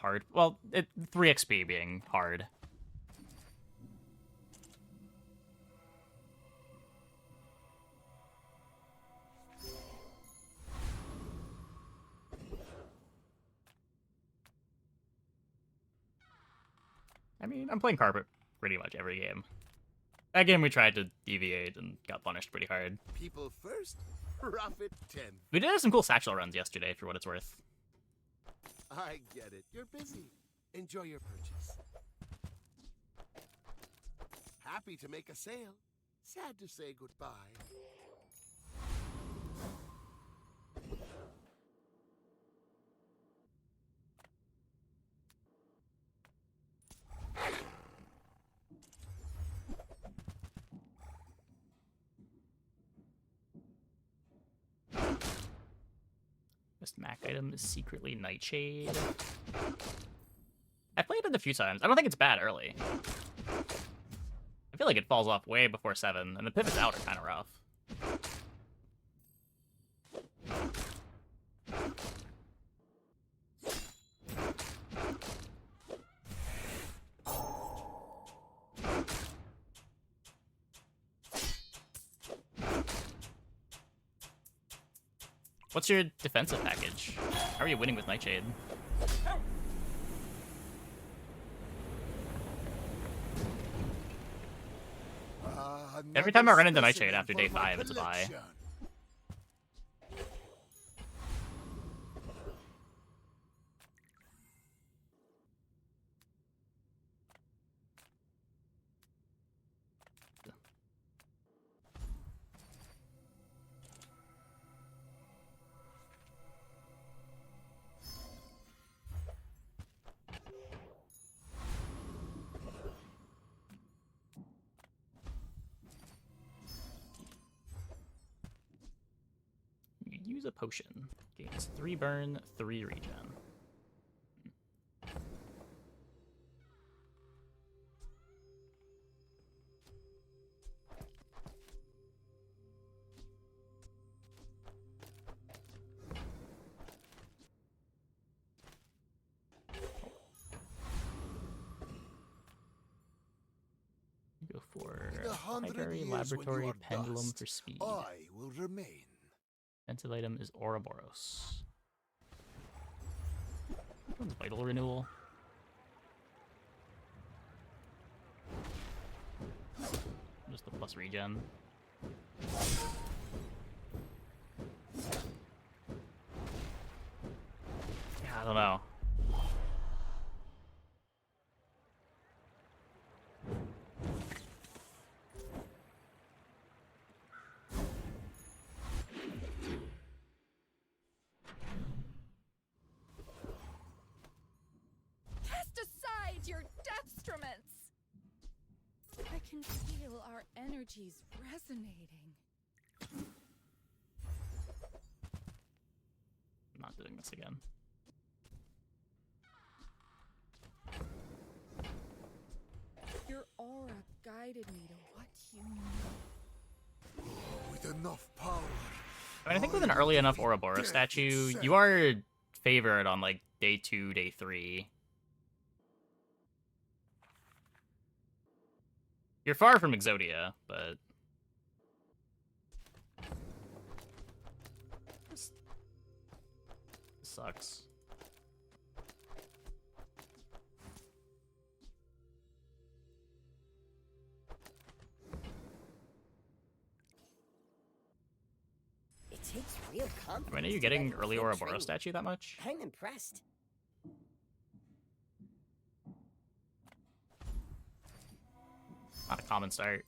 hard. Well, 3 XP being hard. I mean, I'm playing carpet pretty much every game. That game we tried to deviate and got punished pretty hard. People first, profit 10. We did have some cool satchel runs yesterday, for what it's worth. I get it. You're busy. Enjoy your purchase. Happy to make a sale. Sad to say goodbye. Best Mac item is secretly Nightshade. I played it a few times. I don't think it's bad early. I feel like it falls off way before 7, and the pivots out are kind of rough. What's your defensive package? How are you winning with Nightshade? Every time I run into Nightshade after day 5, it's a bye. Use a potion. Gains 3 burn, 3 regen. Go for library, laboratory, pendulum for speed. I will remain. Defensive item is Ouroboros. Which one's Vital Renewal? Just the plus regen. Yeah, I don't know. Your deathstruments! I can feel our energies resonating. I'm not doing this again. Your aura guided me to what you know. With enough power. I mean, I think with an early enough Ouroboros statue, you are favored on like day 2, day 3. You're far from Exodia, but this sucks. It takes real confidence. I mean, are you getting early Ouroboros statue that much? I'm impressed. Not a common start.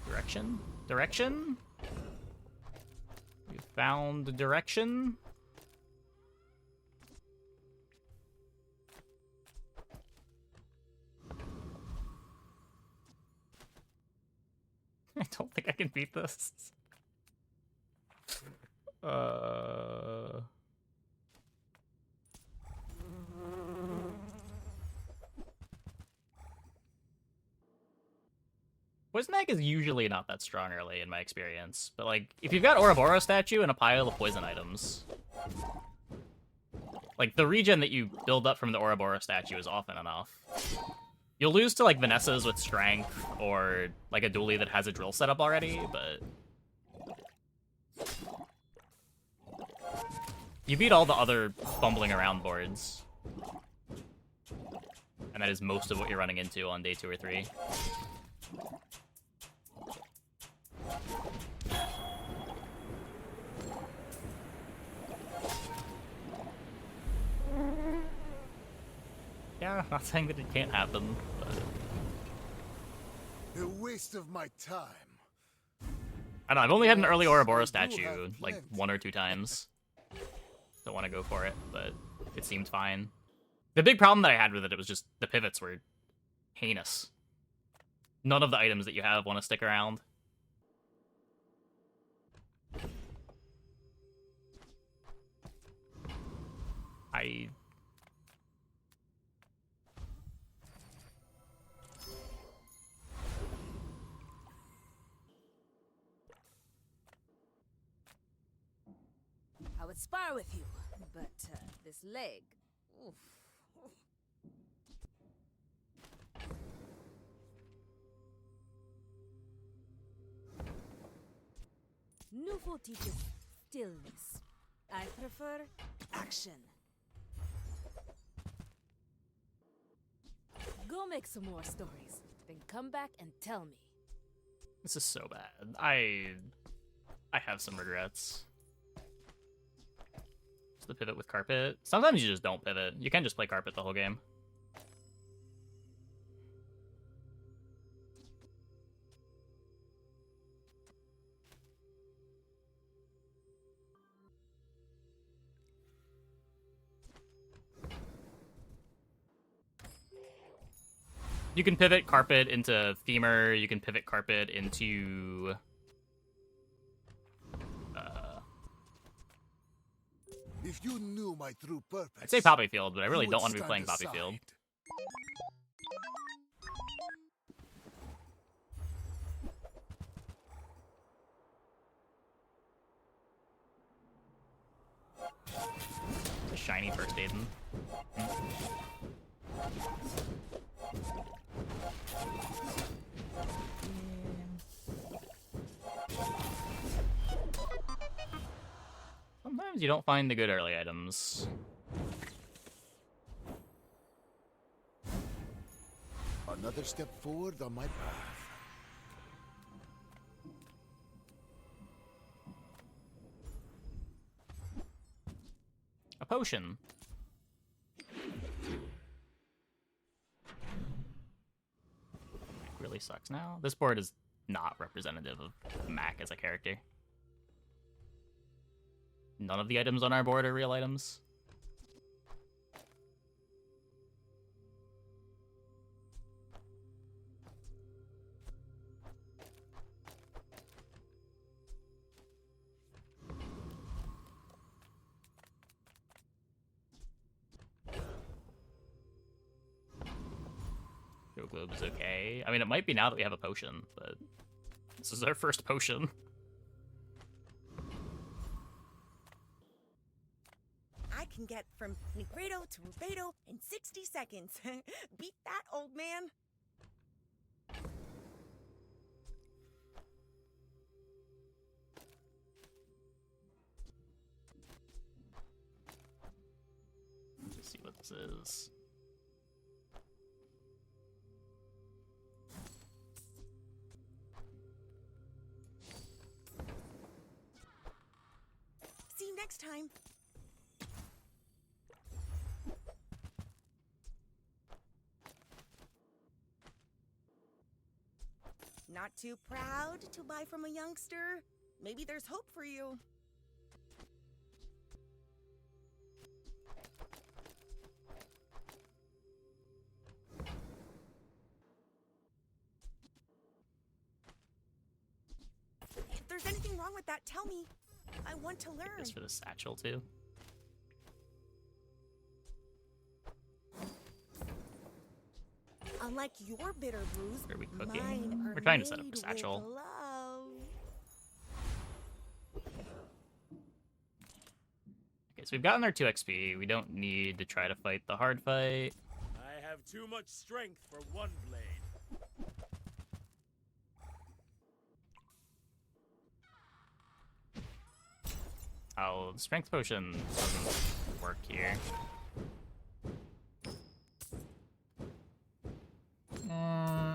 Direction? Direction? You found the direction? I don't think I can beat this. Poison Egg is usually not that strong early in my experience, but like, if you've got Ouroboros statue and a pile of poison items, Like, the regen that you build up from the Ouroboros statue is often enough. You'll lose to, like, Vanessa's with strength, or, like, a dually that has a drill set up already, but... You beat all the other fumbling around boards. And that is most of what you're running into on day 2 or 3. Yeah, not saying that it can't happen, but... A waste of my time. I don't know, I've only had an early Ouroboros statue, like, 1 or 2 times. Don't want to go for it, but it seemed fine. The big problem that I had with it was just the pivots were heinous. None of the items that you have want to stick around. I would spar with you, but this leg. Oof. Nouveau teaches stillness. I prefer action. Go make some more stories, then come back and tell me. This is so bad. I have some regrets. The pivot with carpet. Sometimes you just don't pivot. You can just play carpet the whole game. You can pivot carpet into femur. You can pivot carpet into... If you knew my true purpose, I'd say Poppy Field, but I really you don't would want to be playing stand Poppy aside. Field. A shiny first Aiden. Sometimes you don't find the good early items. Another step forward on my path. A potion. Really sucks now. This board is not representative of Mac as a character. None of the items on our board are real items. Go Globe is okay. I mean, it might be now that we have a potion, but this is our first potion. I can get from Negredo to Rubedo in 60 seconds. Beat that, old man. Let's see what this is. See you next time. Not too proud to buy from a youngster? Maybe there's hope for you. If there's anything wrong with that, tell me. I want to learn. This for the satchel too. Unlike your bitter brews, Are we cooking? mine are We're trying to set up made a satchel. with love. I so we've gotten our 2 XP. We don't need to try to fight the hard fight. I have too much strength for one blade. Oh, the strength potion doesn't work here.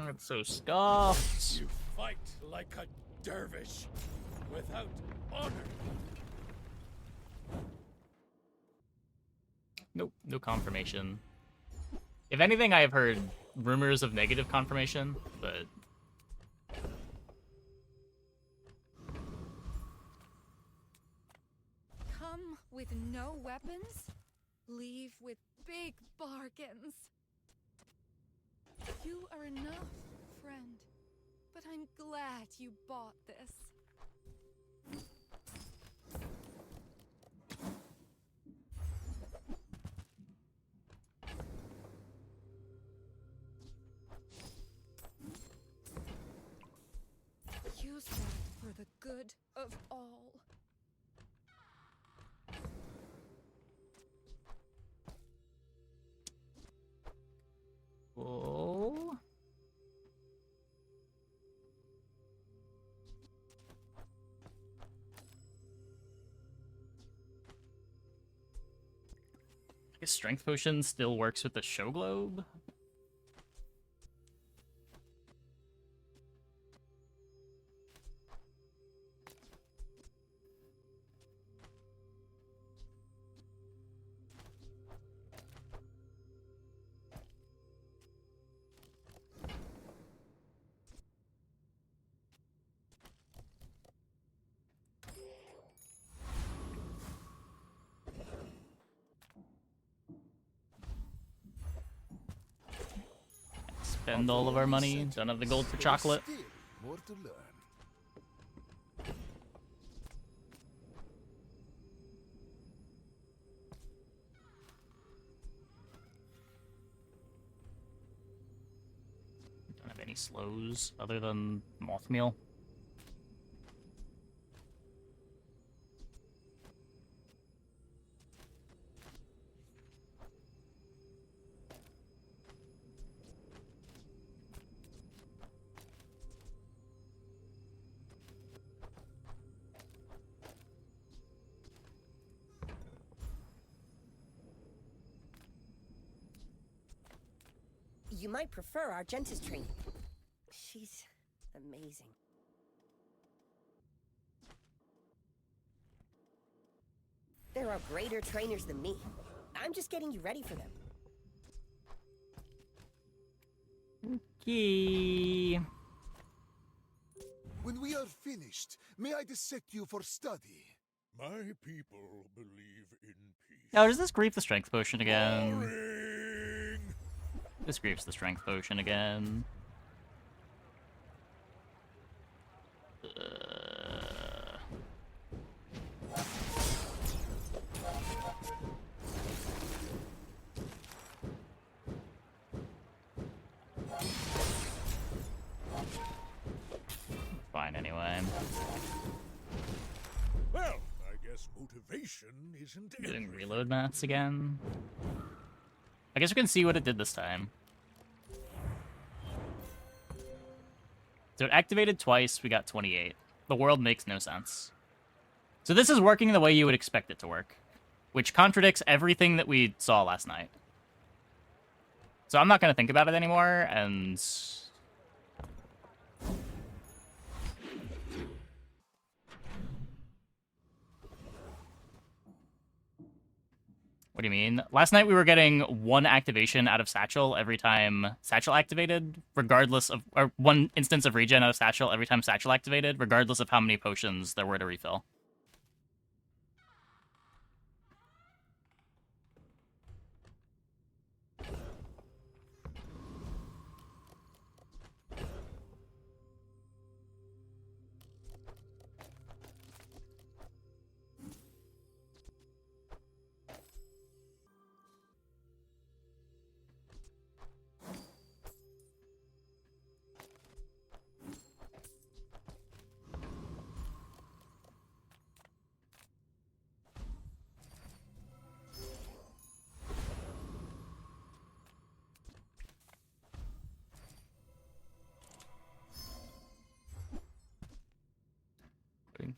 It's so scuffed. You fight like a dervish, without honor. Nope, no confirmation. If anything, I have heard rumors of negative confirmation, but... Come with no weapons, leave with big bargains. You are enough, friend, but I'm glad you bought this. Use that for the good of all. Oh. I guess strength potion still works with the show globe. Spend all of our money, don't have the gold for chocolate. Still more to learn. Don't have any slows other than moth meal. You might prefer our dentist training. She's amazing. There are greater trainers than me. I'm just getting you ready for them. Okay. When we are finished, may I dissect you for study? My people believe in peace. Oh, does this grief the strength potion again? Boring. This griefs the strength potion again. Fine anyway. Well, I guess motivation isn't Doing everything. reload maths again. I guess we can see what it did this time. So it activated twice, we got 28. The world makes no sense. So this is working the way you would expect it to work, which contradicts everything that we saw last night. So I'm not going to think about it anymore, and... What do you mean? Last night we were getting 1 activation out of Satchel every time Satchel activated, regardless of... Or 1 instance of regen out of Satchel every time Satchel activated, regardless of how many potions there were to refill.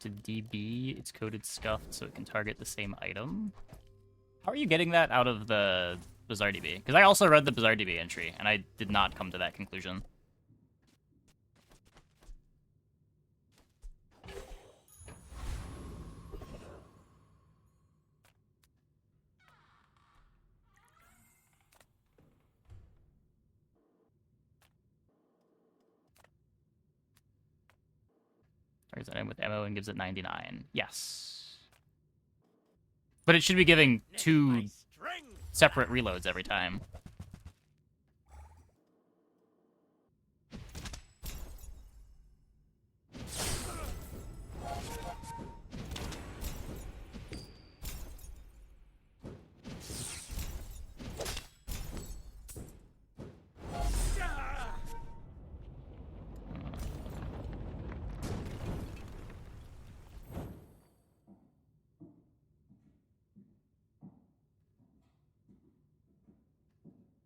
to DB, it's coded scuffed so it can target the same item. How are you getting that out of the Bazaar DB? Because I also read the Bazaar DB entry, and I did not come to that conclusion. Targets item with ammo and gives it 99. Yes. But it should be giving 2 separate reloads every time.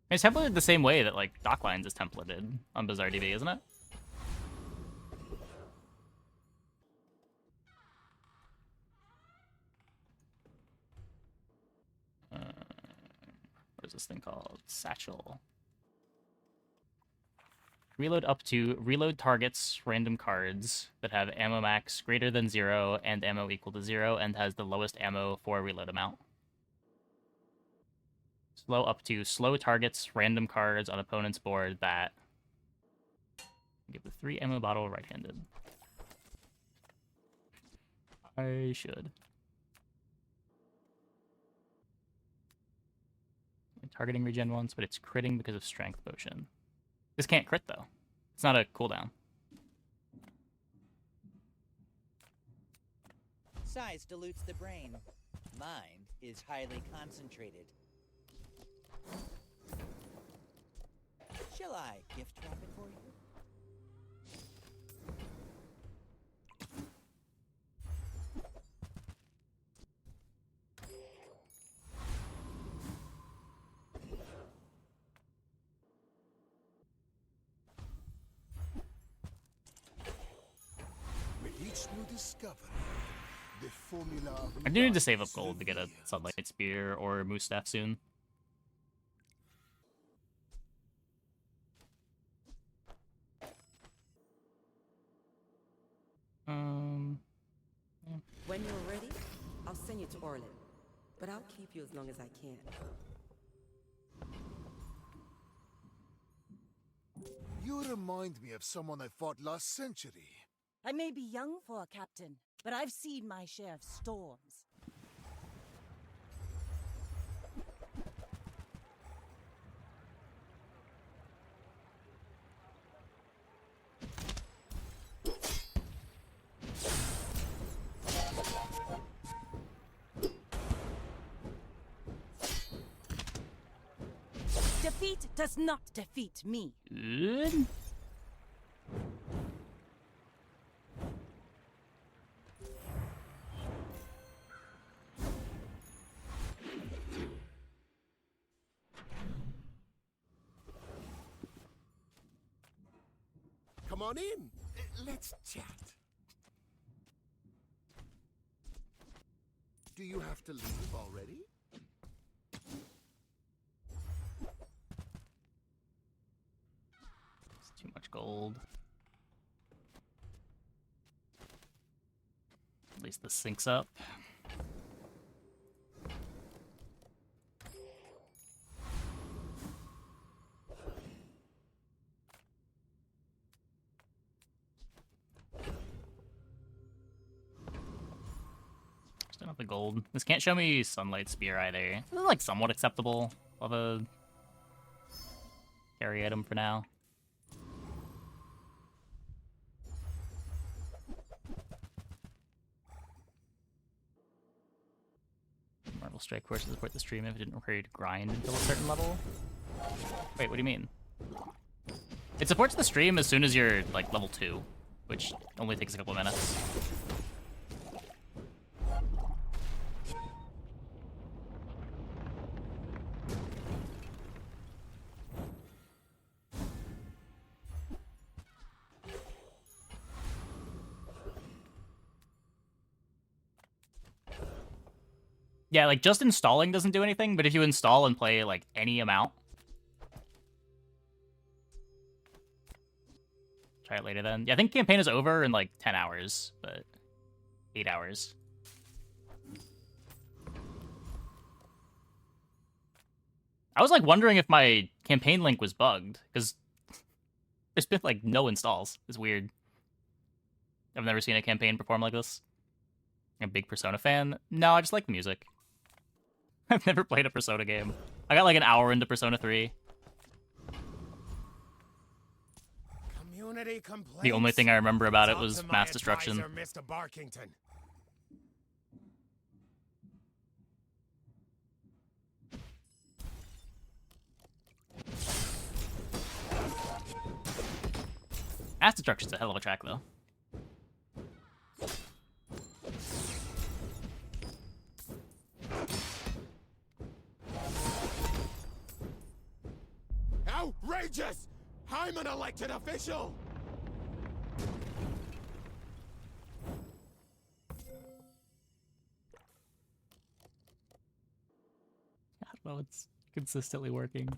It's templated the same way that, like, Docklines is templated on Bazaar DB, isn't it? What is this thing called? Satchel. Reload up to reload targets random cards that have ammo max greater than 0 and ammo equal to 0 and has the lowest ammo for reload amount. Slow up to slow targets random cards on opponent's board that give the 3 ammo bottle right-handed. I should. Targeting regen once, but it's critting because of strength potion. This can't crit though. It's not a cooldown. Size dilutes the brain. Mine is highly concentrated. Shall I gift wrap it for you? With each new discovery, the formula of I do need to life save up is gold to get a revealed. Sunlight Spear or Moose Staff soon. When you're ready, I'll send you to Orlin. But I'll keep you as long as I can. You remind me of someone I fought last century. I may be young for a captain, but I've seen my share of storms. Defeat does not defeat me. Good. Come on in. Let's chat. Do you have to leave already? It's too much gold. At least this syncs up. Still not the gold. This can't show me Sunlight Spear either. This is like somewhat acceptable of a carry item for now. Marvel Strike course to support the stream if it didn't require you to grind until a certain level. Wait, what do you mean? It supports the stream as soon as you're like level 2, which only takes a couple of minutes. Yeah, like just installing doesn't do anything, but if you install and play like any amount, try it later then. Yeah, I think campaign is over in like 10 hours, but 8 hours. I was like wondering if my campaign link was bugged because there's been like no installs. It's weird. I've never seen a campaign perform like this. I'm a big Persona fan. No, I just like the music. I've never played a Persona game. I got like an hour into Persona 3. Community complaints. The only thing I remember about it Talk was to my mass destruction. advisor, Mr. Barkington. Mass destruction's a hell of a track, though. Outrageous! I'm an elected official! I don't know, it's consistently working.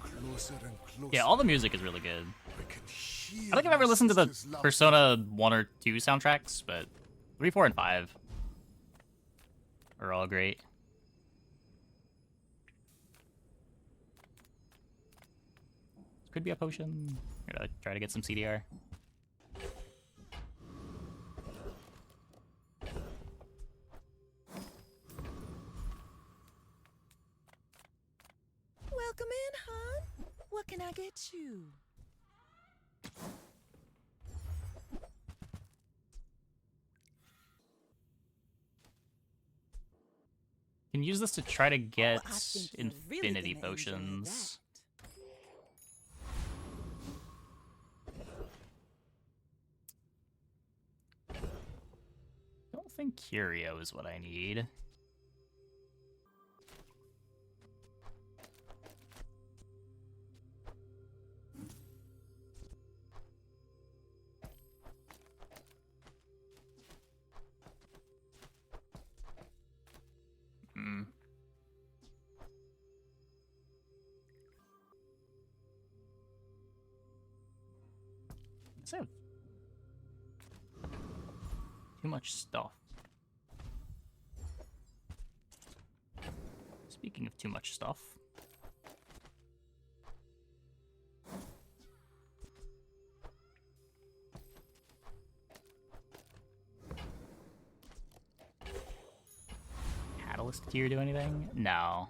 Closer and closer. Yeah, all the music is really good. I can hear I don't think I've ever listened to the my sister's love. Persona 1 or 2 soundtracks, but 3, 4, and 5 are all great. Could be a potion. I'm gonna try to get some CDR. Welcome in, hon. What can I get you? Can use this to try to get I think you're really infinity gonna enjoy potions. Don't think Curio is what I need. Hmm. I have too much stuff. Speaking of too much stuff. Catalyst tier do anything? No.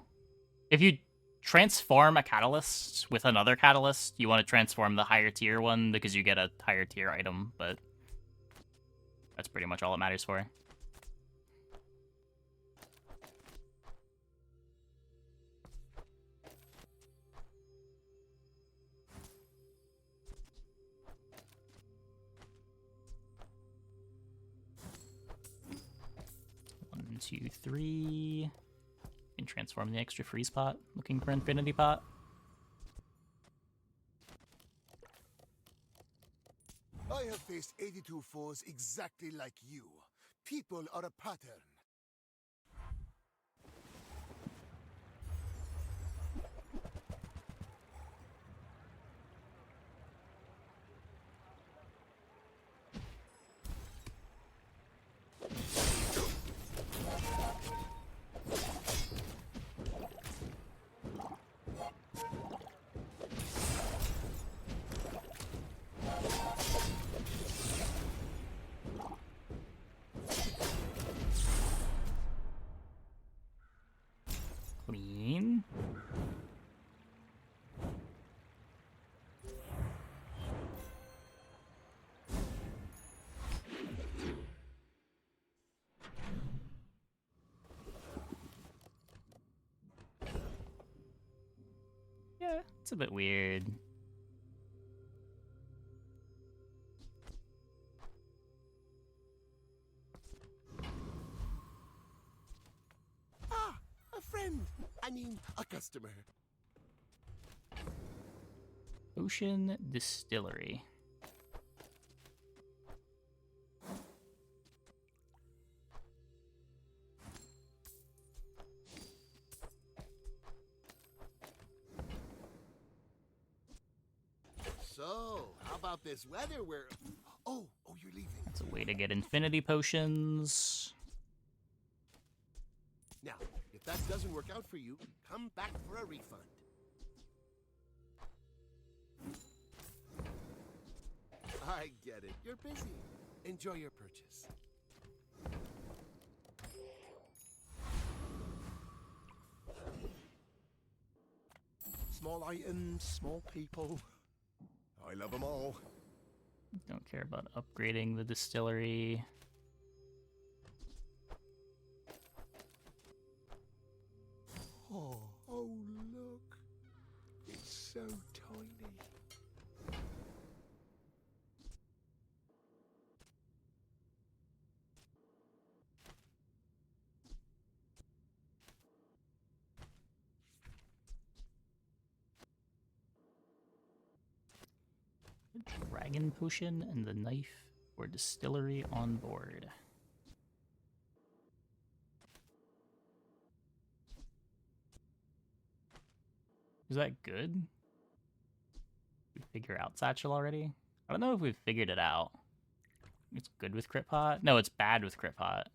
If you transform a catalyst with another catalyst, you want to transform the higher tier one because you get a higher tier item, but that's pretty much all it matters for. One, two, three. Can transform the extra freeze pot. Looking for infinity pot. I have faced 82 foes exactly like you. People are a pattern. Clean. Yeah, it's a bit weird. Ah, a friend. I mean, a customer. Ocean Distillery. So, how about this weather where... Oh, you're leaving. It's a way to get infinity potions. Now, if that doesn't work out for you, come back for a refund. I get it. You're busy. Enjoy your purchase. Small items, small people. I love them all. Don't care about upgrading the distillery. Oh, look. It's so tiny. Dragon potion and the knife for distillery on board. Is that good? We figure out Satchel already? I don't know if we've figured it out. It's good with crit pot? No, it's bad with crit pot.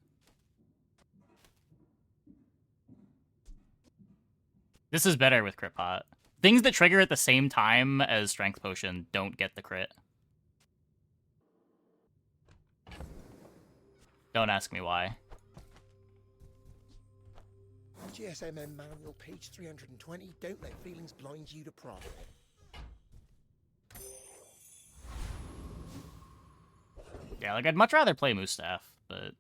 This is better with crit pot. Things that trigger at the same time as strength potion don't get the crit. Don't ask me why. GSMM manual, page 320. Don't let feelings blind you to profit. Yeah, like I'd much rather play Mustafa, but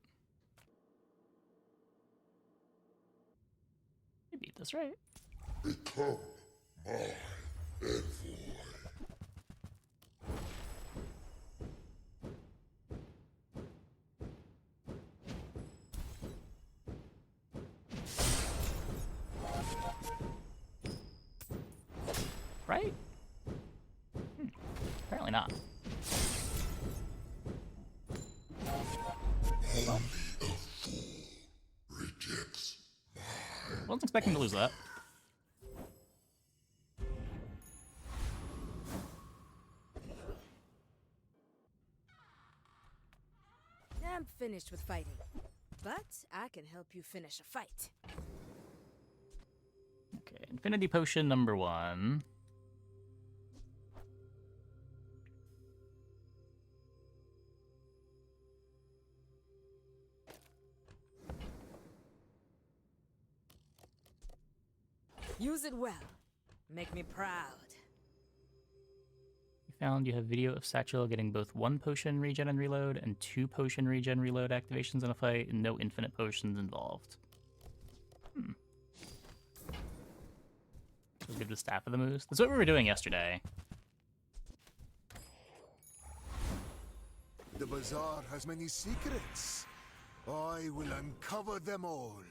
we beat this, right? Become my envoy. Right? Apparently not. Only a fool rejects mine. Wasn't expecting to lose that. I'm finished with fighting, but I can help you finish a fight. Okay, Infinity Potion number 1. Use it well. Make me proud. You found you have video of Satchel getting both 1 potion regen and reload and 2 potion regen reload activations in a fight and no infinite potions involved. We'll give the Staff of the Moose. That's what we were doing yesterday. The Bazaar has many secrets. I will uncover them all.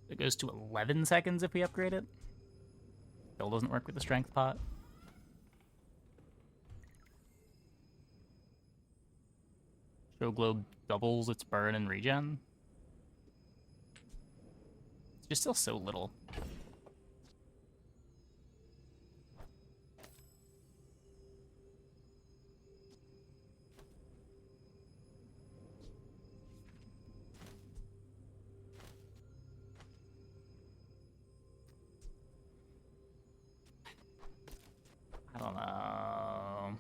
It goes to 11 seconds if we upgrade it. Still doesn't work with the strength pot. Show Globe doubles its burn and regen. It's just still so little. I don't know.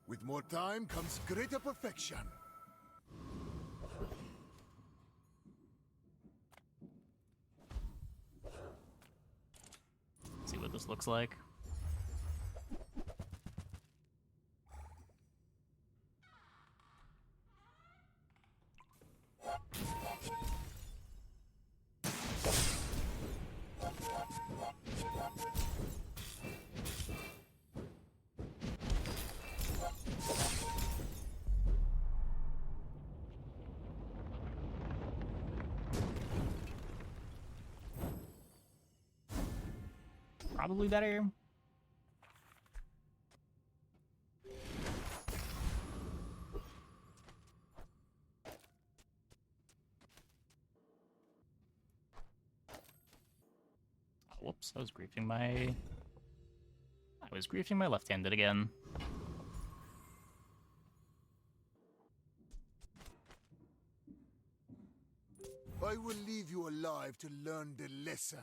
With more time comes greater perfection. See what this looks like. probably better. Whoops, I was griefing my left-handed again. I will leave you alive to learn the lesson.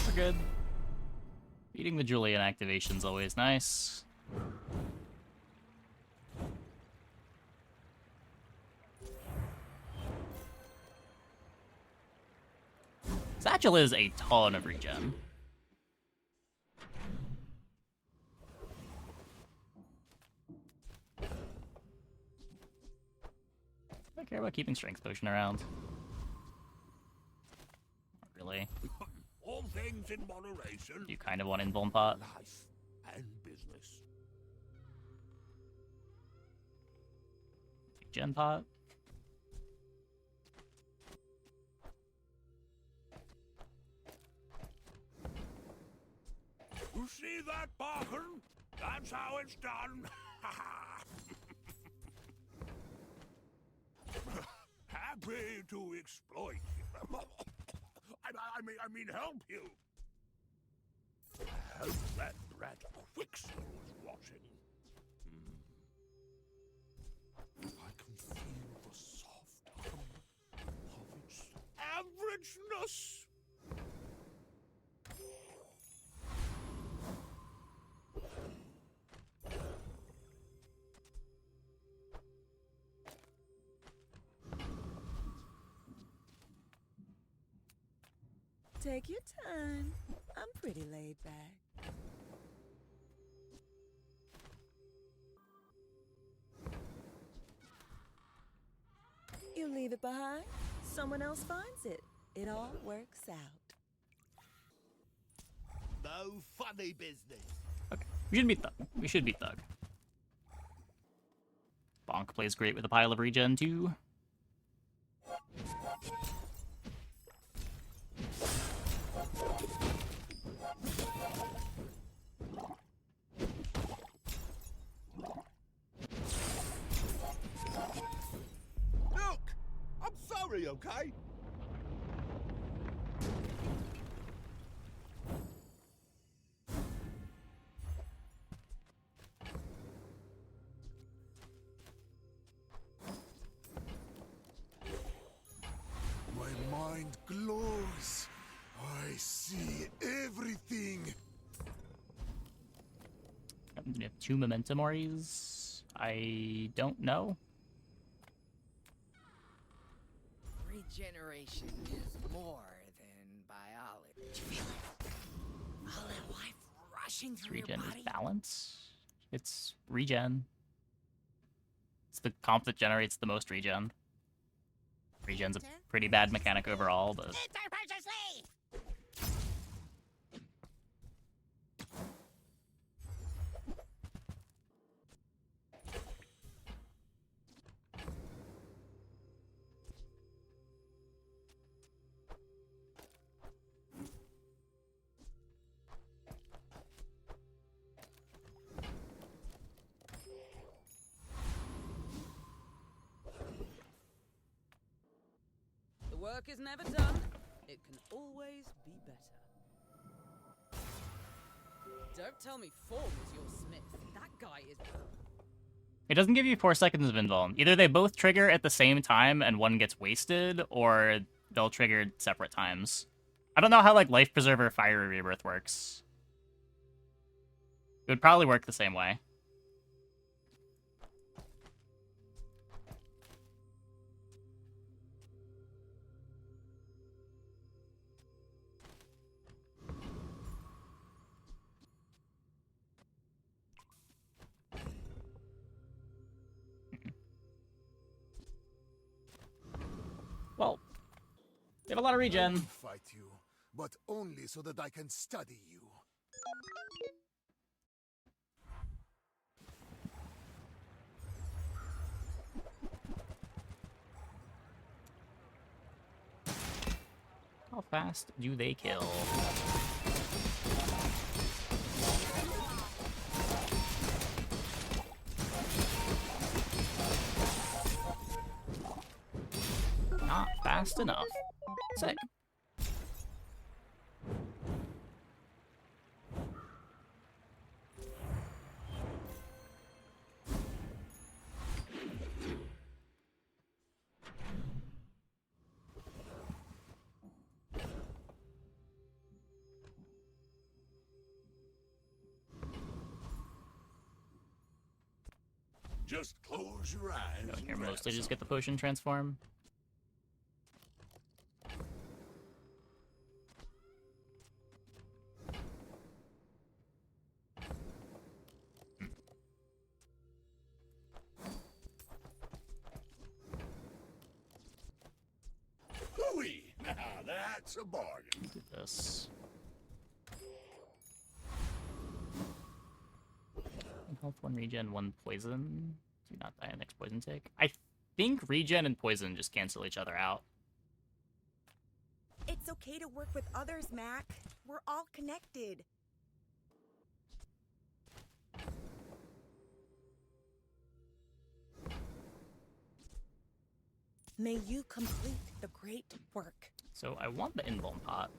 We're good. Beating the Julian activation's always nice. Satchel is a ton of regen. I care about keeping Strength Potion around. Not really. All things in moderation. You kind of want Invuln Pot. Life and business. Gen Pot. You see that, Barkin? That's how it's done. Happy to exploit. I mean, help you. I hope that brat Quicksilver was watching. I can feel the soft hum of its averageness. Take your time. I'm pretty laid back. You leave it behind, someone else finds it. It all works out. No funny business. Okay, we should beat Thug. Bonk plays great with a pile of regen too. Look! I'm sorry, okay? My mind glows. I see everything. Do you have 2 momentum Oris? I don't know. Regeneration is more than biology. All that life rushing through Regen your is body. balance. It's regen. It's the comp that generates the most regen. Regen's a pretty bad mechanic overall, but The work is never done. It can always be better. Don't tell me Form is your smith. That guy is... it doesn't give you 4 seconds of invuln. Either they both trigger at the same time and one gets wasted, or they'll trigger separate times. I don't know how, like, Life Preserver Fiery Rebirth works. It would probably work the same way. They have a lot of I regen. will fight you, but only so that I can study you. How fast do they kill? Not fast enough. Sick. Just close your eyes. Go and here, grab mostly just some. get the potion transform. Hooey! Now that's a bargain. Do this. Health 1 regen, 1 poison. Do not die on next poison take. I think regen and poison just cancel each other out. It's okay to work with others, Mac. We're all connected. May you complete the great work. So I want the invuln pot.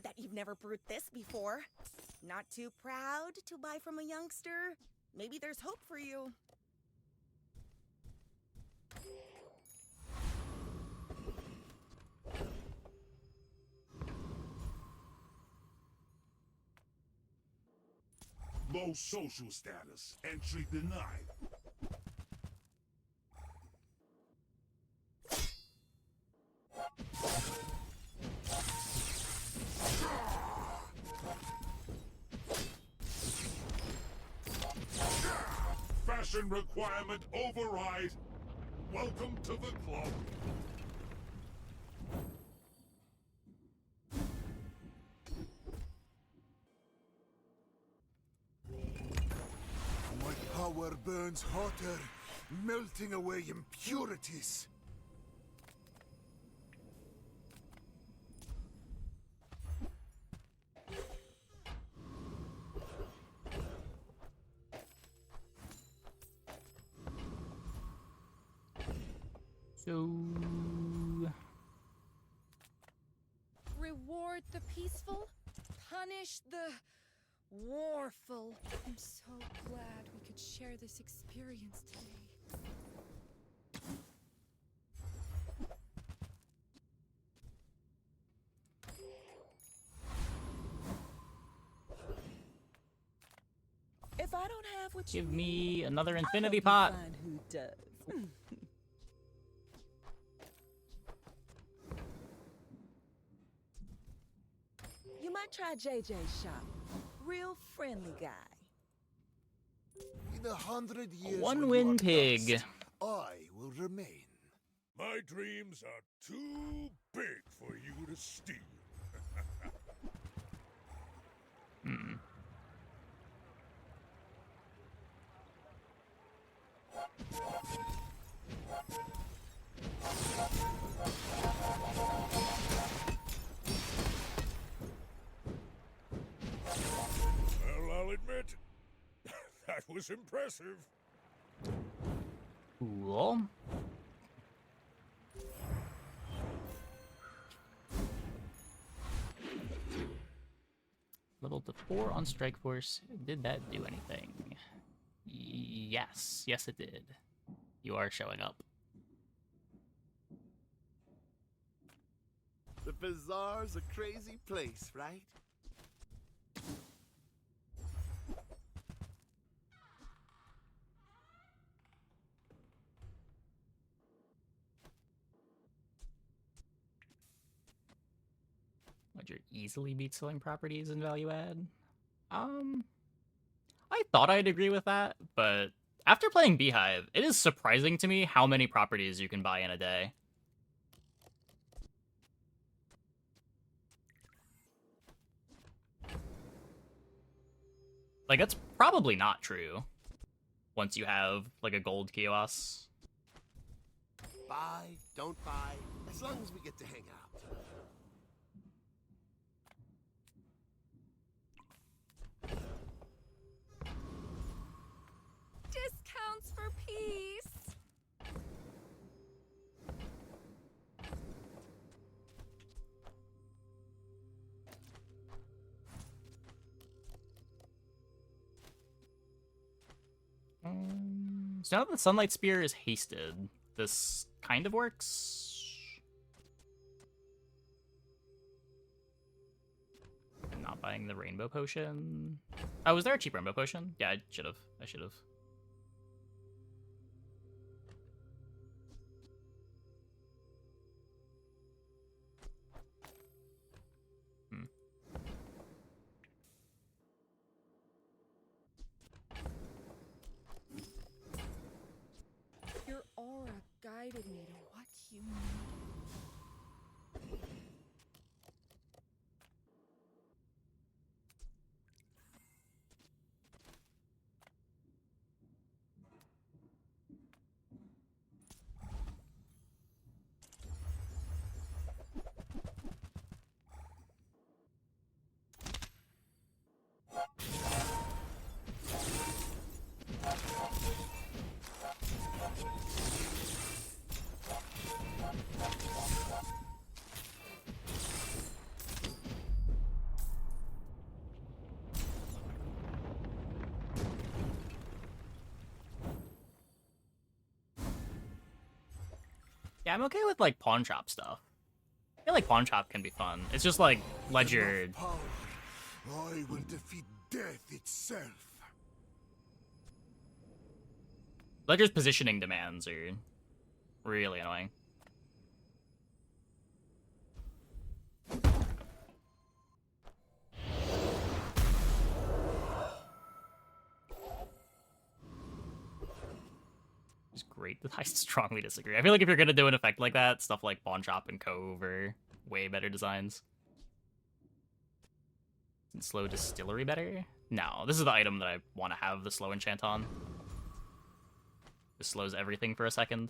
That you've never brewed this before. Not too proud to buy from a youngster? Maybe there's hope for you. Low social status. Entry denied. Fashion requirement override. Welcome to the club. My power burns hotter, melting away impurities. So Reward the peaceful, punish the warful. I'm so glad we could share this experience today. If I don't have what give you me another I infinity hope you pot. find who does. You might try JJ's shop. Real friendly guy. In 100 years, One when you win are pig. dust, I will remain. My dreams are too big for you to steal. Hmm. Well, I'll admit, that was impressive. Cool. Level to 4 on Strike Force. Did that do anything? Yes. Yes, it did. You are showing up. The Bazaar's a crazy place, right? Ledger easily beats selling properties in value add. I thought I'd agree with that, but after playing Beehive, it is surprising to me how many properties you can buy in a day. Like, that's probably not true once you have, like, a gold kiosk. Buy, don't buy, as long as we get to hang out. Discounts for peace. So now that the Sunlight Spear is hasted, this kind of works. I'm not buying the Rainbow Potion. Oh, was there a cheap Rainbow Potion? Yeah, I should have. Your aura guided me to what you needed. Yeah, I'm okay with, like, pawn shop stuff. I feel like pawn shop can be fun. It's just like Ledger. Power. I will defeat death itself. Ledger's positioning demands are really annoying. It's great. I strongly disagree. I feel like if you're gonna do an effect like that, stuff like Pawn Shop and Cove are way better designs. Isn't slow Distillery better? No, this is the item that I want to have the slow enchant on. This slows everything for a second.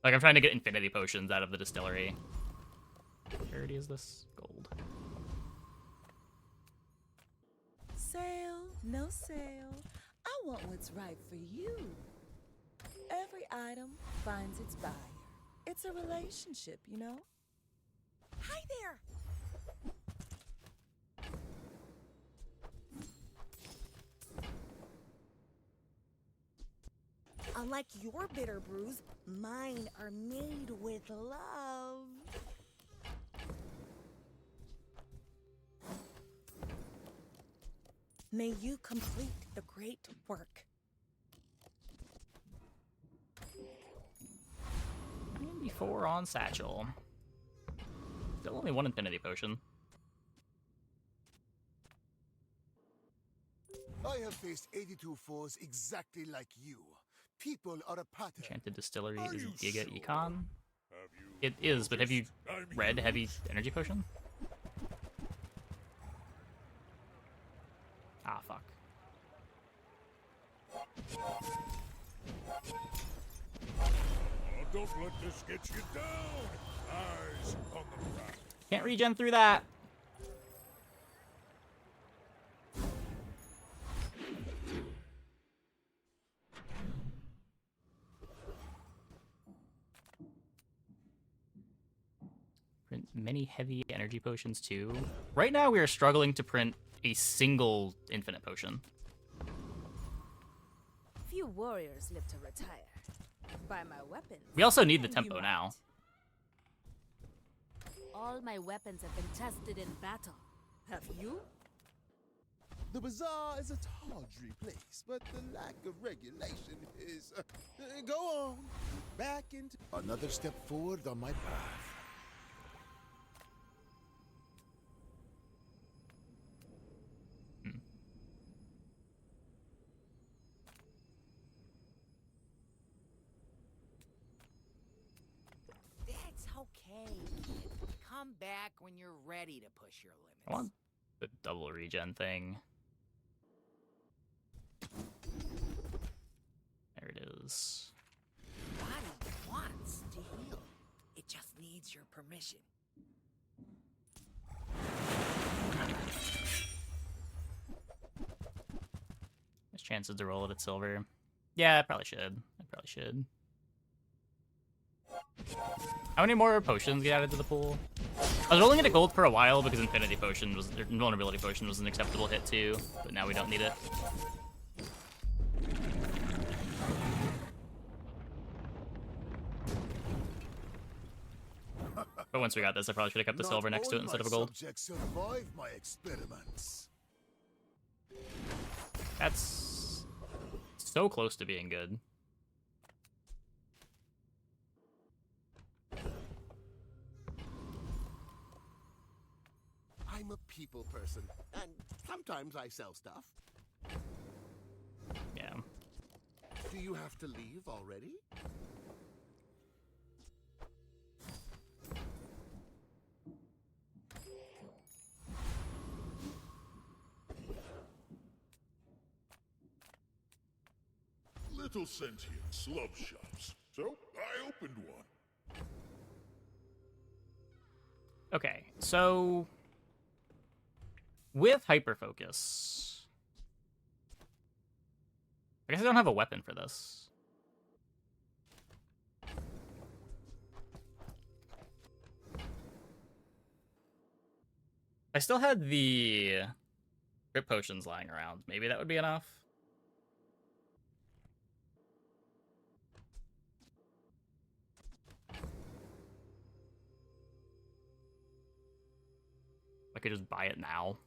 Like, I'm trying to get infinity potions out of the Distillery. What rarity is this? Gold. Sale, no sale. I want what's right for you. Every item finds its buyer. It's a relationship, you know? Hi there! Unlike your bitter brews, mine are made with love. May you complete the great work. 94 on Satchel. Still only one infinity potion. I have faced 82 foes exactly like you. People are a pattern. Enchanted Distillery is Giga Econ. It is, but have you read Heavy Energy Potion? Ah, fuck. Oh, don't let this get you down. Eyes on the prize. Can't regen through that. Print many heavy energy potions too. Right now we are struggling to print a single infinite potion. Few warriors live to retire. By my weapons. We also need the you tempo might. now. All my weapons have been tested in battle. Have you? The Bazaar is a tawdry place, but the lack of regulation is... go on, back into... Another step forward on my path. That's okay. Come back when you're ready to push your limits. I want the double regen thing. There it is. Body wants to heal. It just needs your permission. There's chances to roll it at silver. Yeah, I probably should. I probably should. How many more potions get added to the pool? I was rolling it at gold for a while because Infinity Potion was, or Vulnerability Potion was an acceptable hit too, but now we don't need it. But once we got this, I probably should have kept the silver next to it instead of a gold. Survive my experiments. That's so close to being good. I'm a people person, and sometimes I sell stuff. Yeah. Do you have to leave already? Little sentience love shops, so I opened one. Okay, so with Hyperfocus, I guess I don't have a weapon for this. I still had the grip potions lying around. Maybe that would be enough. I could just buy it now.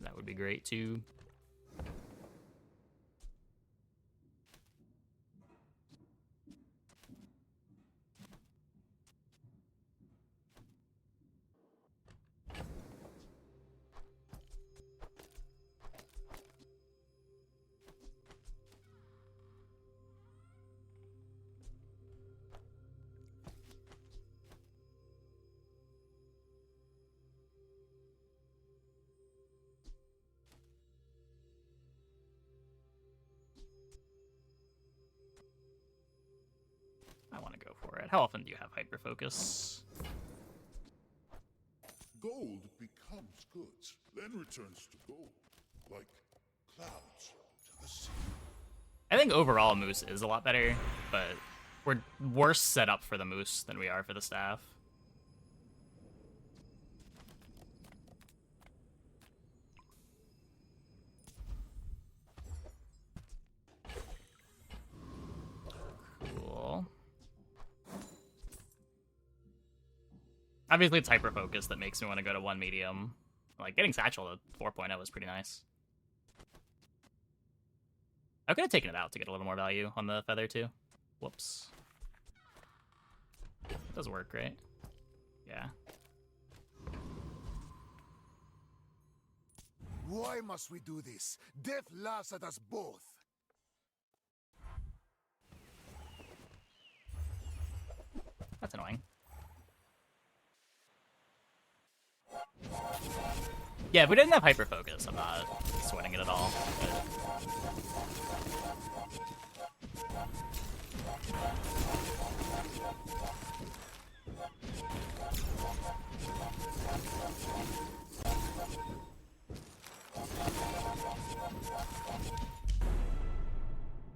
That would be great too. I want to go for it. How often do you have Hyperfocus? Gold becomes goods, then returns to gold, like clouds to the sea. I think overall Moose is a lot better, but we're worse set up for the Moose than we are for the staff. Cool. Obviously, it's Hyperfocus that makes me want to go to 1 medium. Like, getting Satchel to 4.0 was pretty nice. I could have taken it out to get a little more value on the feather, too. Whoops. Does work, right? Yeah. Why must we do this? Death laughs at us both. That's annoying. Yeah, if we didn't have Hyperfocus, I'm not sweating it at all.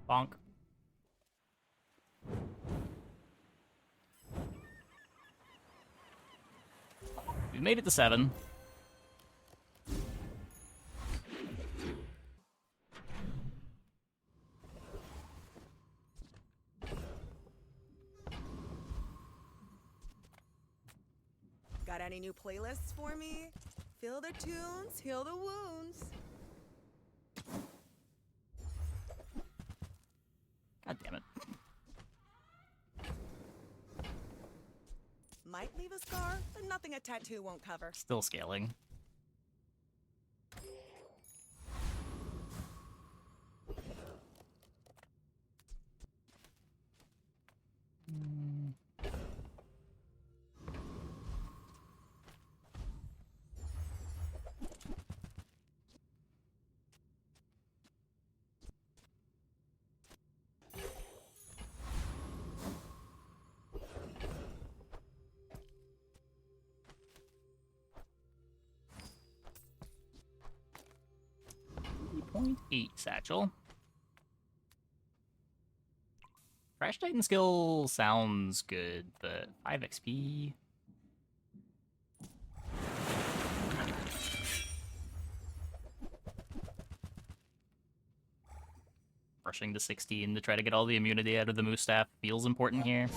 Bonk. We made it to 7. Got any new playlists for me? Fill the tunes, heal the wounds. God damn it. Might leave a scar, but nothing a tattoo won't cover. Still scaling. .8 Satchel. Crash Titan skill sounds good, but 5 XP. Rushing to 16 to try to get all the immunity out of the moose staff feels important here.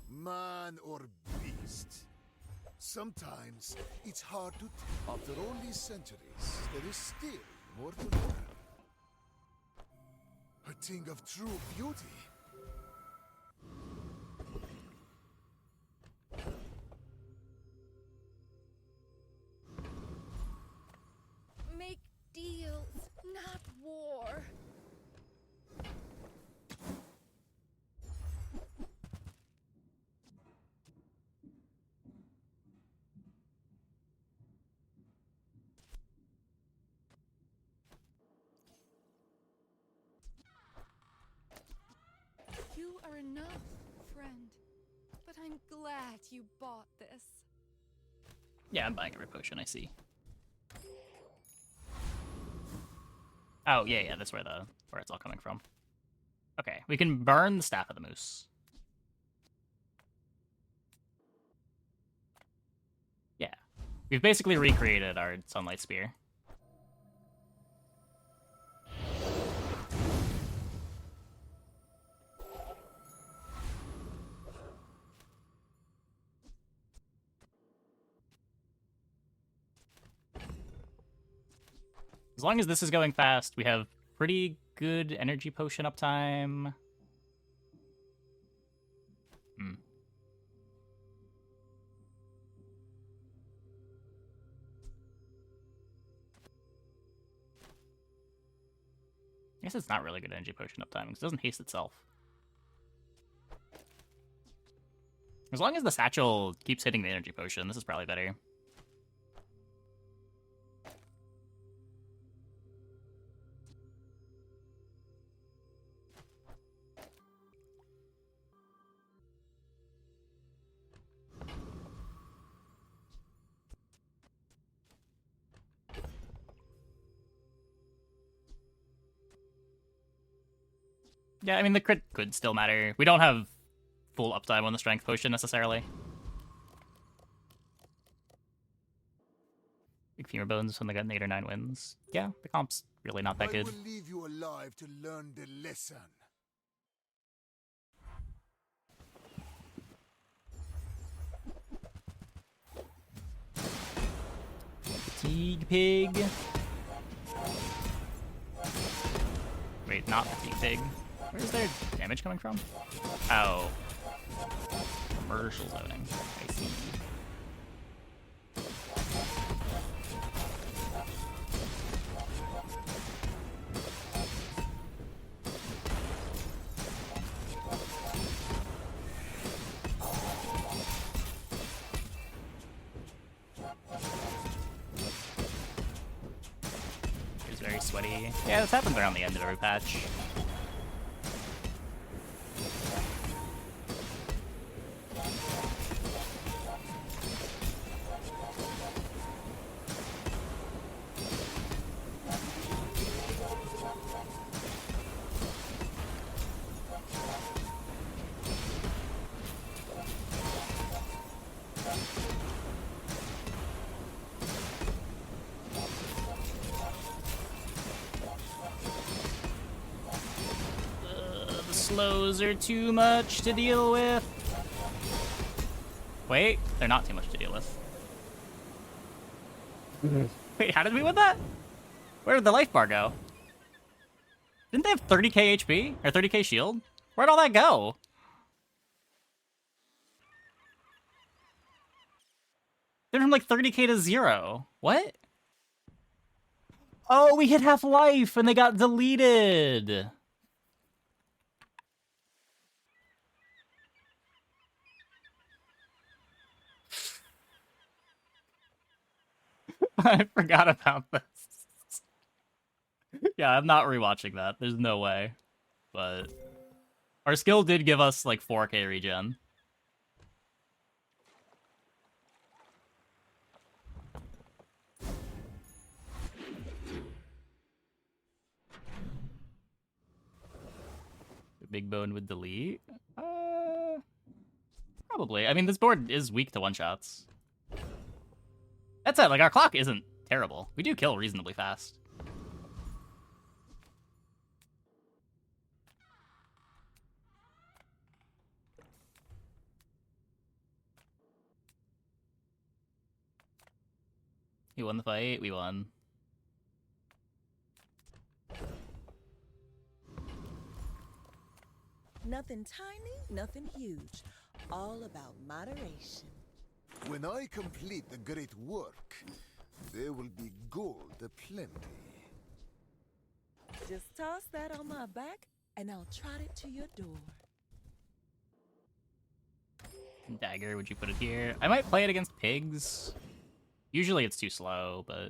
Man or beast? Sometimes it's hard to tell. After all these centuries, there is still more to learn. A thing of true beauty. Make deals, not war. You are enough, friend. But I'm glad you bought this. Yeah, I'm buying every potion I see. Oh, yeah, that's where it's all coming from. Okay, we can burn the Staff of the Moose. Yeah. We've basically recreated our Sunlight Spear. As long as this is going fast, we have pretty good energy potion uptime. I guess it's not really good energy potion uptime because it doesn't haste itself. As long as the satchel keeps hitting the energy potion, this is probably better. Yeah, I mean, the crit could still matter. We don't have full uptime on the strength potion, necessarily. Big femur bones when they got an 8 or 9 wins. Yeah, the comp's really not that good. I will leave you alive to learn the lesson. Fatigue Pig. Wait, not Fatigue Pig. Where's their damage coming from? Oh. Commercial zoning. I see. It's very sweaty. Yeah, this happens around the end of every patch. slows are too much to deal with. Wait, they're not too much to deal with. Wait, how did we win that? Where did the life bar go? Didn't they have 30k HP? Or 30k shield? Where'd all that go? They're from like 30k to 0. What? Oh, we hit half life and they got deleted. I forgot about this. Yeah, I'm not rewatching that. There's no way. But our skill did give us like 4k regen. Big Bone would delete? Probably. I mean, this board is weak to one-shots. That's it, like, our clock isn't terrible. We do kill reasonably fast. He won the fight, we won. Nothing tiny, nothing huge. All about moderation. When I complete the great work, there will be gold aplenty. Just toss that on my back, and I'll trot it to your door. Dagger, would you put it here? I might play it against pigs. Usually it's too slow, but...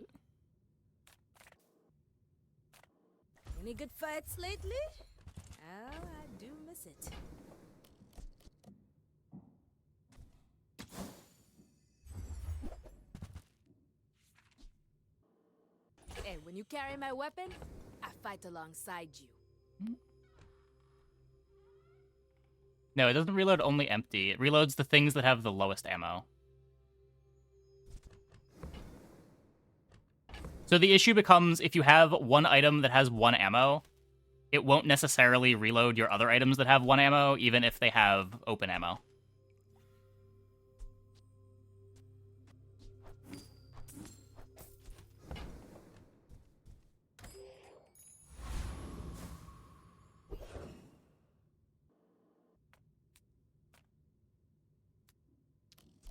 Any good fights lately? Oh, I do miss it. Hey, when you carry my weapon, I fight alongside you. No, it doesn't reload only empty. It reloads the things that have the lowest ammo. So the issue becomes if you have one item that has 1 ammo, it won't necessarily reload your other items that have 1 ammo, even if they have open ammo.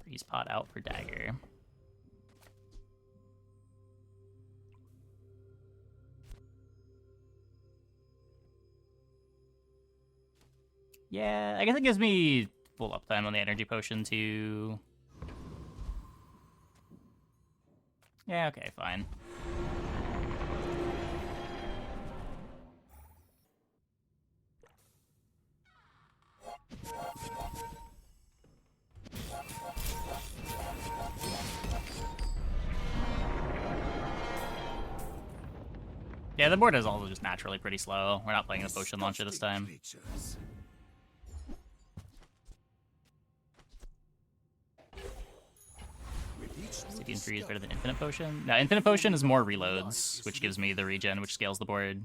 Freeze pot out for dagger. Yeah, I guess it gives me full uptime on the energy potion too. Yeah, okay, fine. Yeah, the board is also just naturally pretty slow. We're not playing a potion launcher this time. Obsidian Free is better than Infinite Potion. No, Infinite Potion is more reloads, which gives me the regen, which scales the board.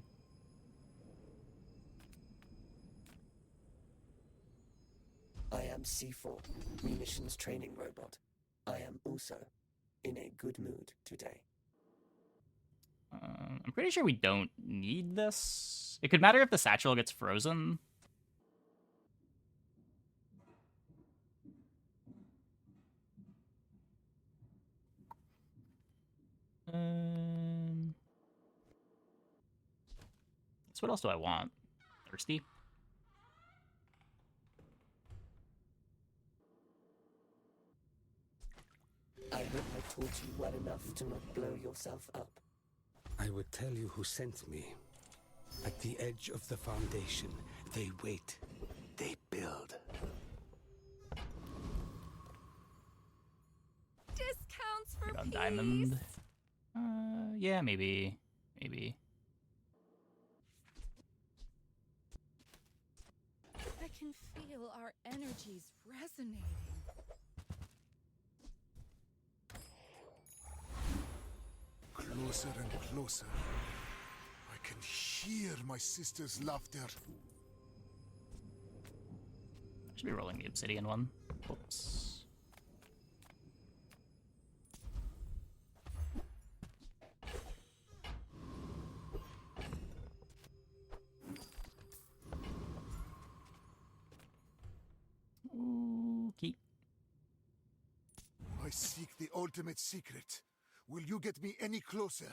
I am C4, munitions training robot. I am also in a good mood today. I'm pretty sure we don't need this. It could matter if the satchel gets frozen. So what else do I want? Thirsty? I hope I taught you well enough to not blow yourself up. I would tell you who sent me. At the edge of the foundation, they wait. They build. Discounts for On peace. diamond. Yeah, maybe. Maybe. I can feel our energies resonating. Closer and closer. I can hear my sister's laughter. Should be rolling the obsidian one. Whoops. Okay. I seek the ultimate secret. Will you get me any closer?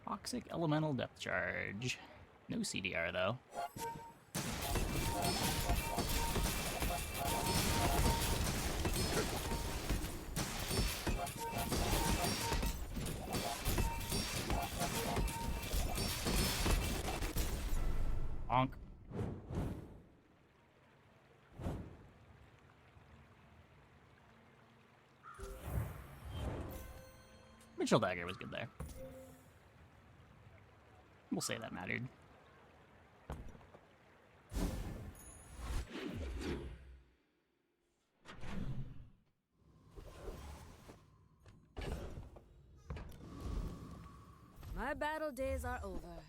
Toxic elemental depth charge. No CDR though. Bonk. Mitchell Dagger was good there. We'll say that mattered. My battle days are over,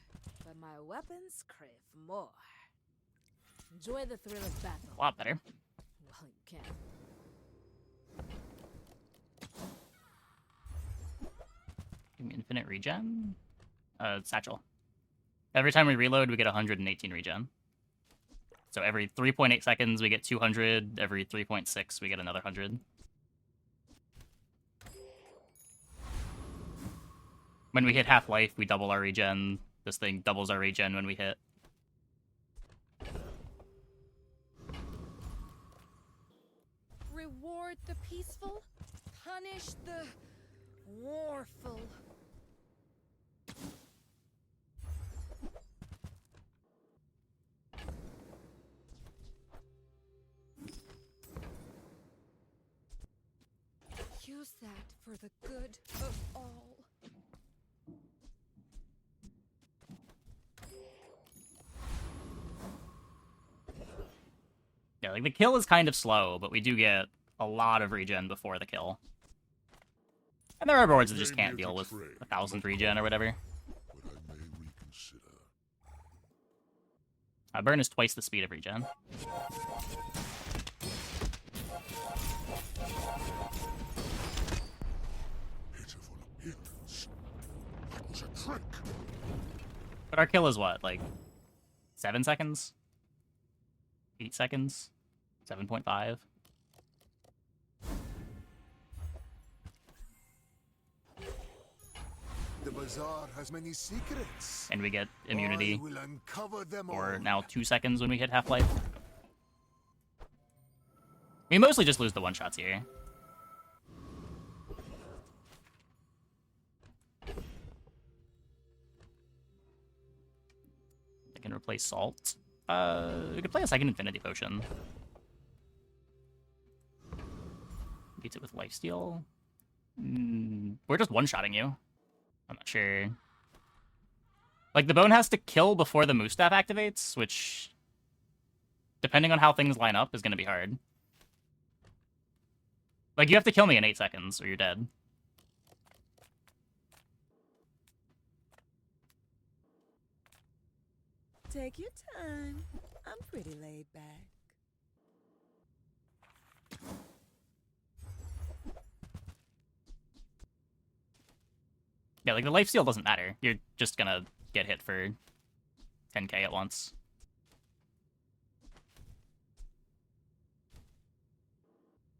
but my weapons crave more. Enjoy the thrill of battle. A lot better. Well, you can. Give me infinite regen. Satchel. Every time we reload, we get 118 regen. So every 3.8 seconds, we get 200. Every 3.6, we get another 100. When we hit half-life, we double our regen. This thing doubles our regen when we hit. Reward the peaceful, punish the warful. Use that for the good of all. Yeah, like the kill is kind of slow, but we do get a lot of regen before the kill. And there are boards that just can't deal with 1,000 regen or whatever. Burn is twice the speed of regen. But our kill is what, like 7 seconds? 8 seconds? 7.5? The Bazaar has many secrets. And we get immunity I will uncover them for all. now 2 seconds when we hit half-life. We mostly just lose the one-shots here. I can replace salt. We could play a second infinity potion. Beats it with lifesteal. We're just one-shotting you. I'm not sure. Like, the bone has to kill before the moose staff activates, which, depending on how things line up, is going to be hard. Like, you have to kill me in 8 seconds, or you're dead. Take your time. I'm pretty laid back. Yeah, like, the lifesteal doesn't matter. You're just gonna get hit for 10k at once.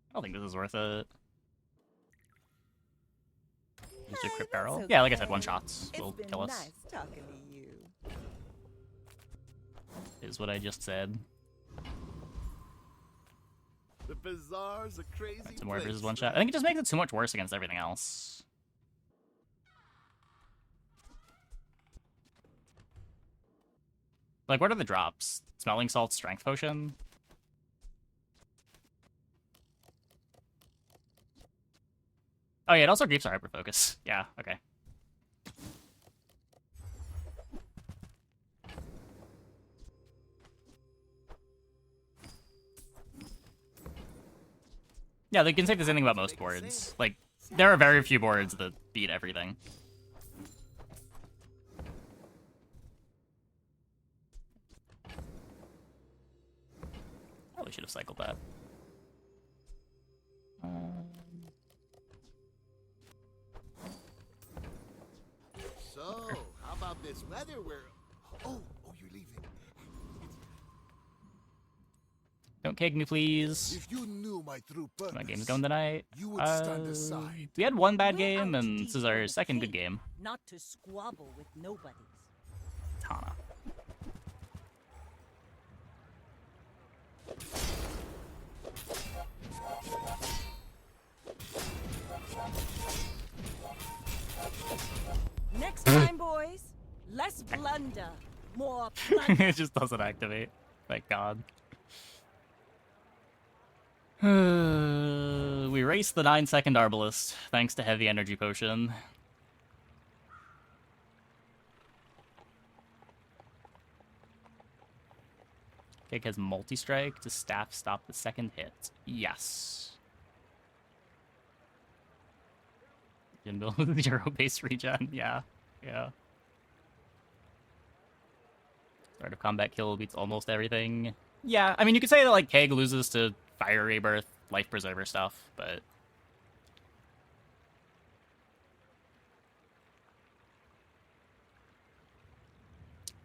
I don't think this is worth it. Use a crit barrel. Yeah, like I said, one-shots will kill us. Nice talking to you. Is what I just said. The Bazaar's a crazy Some more place, versus one-shot. I think it just makes it so much worse against everything else. Like, what are the drops? Smelling Salt, Strength Potion? Oh yeah, it also griefs our Hyperfocus. Yeah, okay. Yeah, they can say the same thing about most boards. Like, there are very few boards that beat everything. Probably should have cycled that. So, how about this weather? Oh, you're leaving. Don't keg me, please. If you knew my true purpose, My game's going tonight. you would stand aside. We had one bad game, and this is our second good game. Not to squabble with nobodies. Tana. Next time, boys, less blunder, more plunder. It just doesn't activate. Thank God. We raced the 9-second Arbalist, thanks to Heavy Energy Potion. Cake has multi-strike to staff stop the second hit. Yes. You can build 0 base regen. Yeah. Start of combat kill beats almost everything. Yeah, I mean, you could say that, like, Keg loses to Fire Rebirth, Life Preserver stuff, but...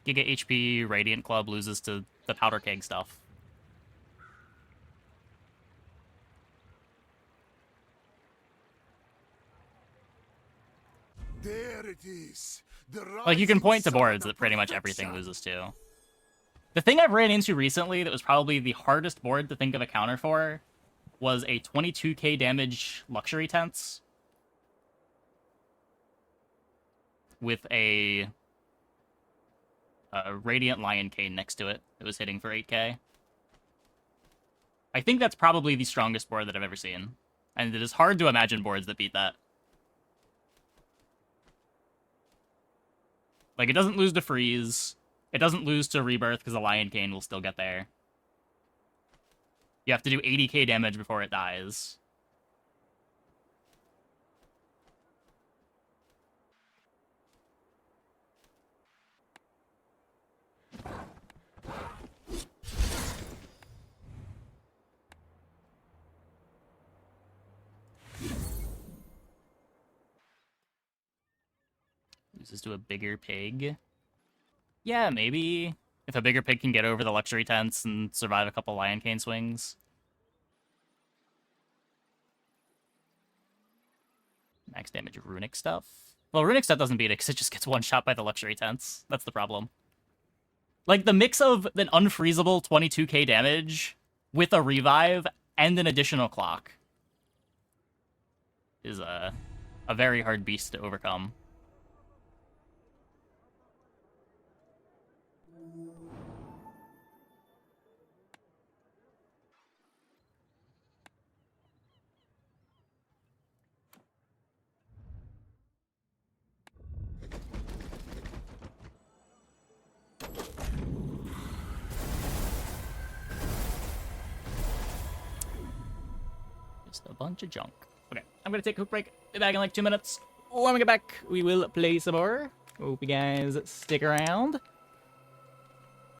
Giga HP Radiant Club loses to the Powder Keg stuff. There it is. Like, you can point to boards that pretty much everything loses to. The thing I've ran into recently that was probably the hardest board to think of a counter for was a 22k damage Luxury Tents with a Radiant Lion Cane next to it that was hitting for 8k. I think that's probably the strongest board that I've ever seen. And it is hard to imagine boards that beat that. Like, it doesn't lose to Freeze. It doesn't lose to Rebirth because the Lion Cane will still get there. You have to do 80k damage before it dies. Loses to a bigger pig. Yeah, maybe. If a bigger pig can get over the Luxury Tents and survive a couple Lion Cane swings. Max damage Runic stuff. Well, Runic stuff doesn't beat it because it just gets one shot by the Luxury Tents. That's the problem. Like, the mix of an unfreezable 22k damage with a revive and an additional clock is a very hard beast to overcome. Just a bunch of junk. Okay, I'm gonna take a quick break. Be back in like 2 minutes. When we get back, we will play some more. Hope you guys stick around.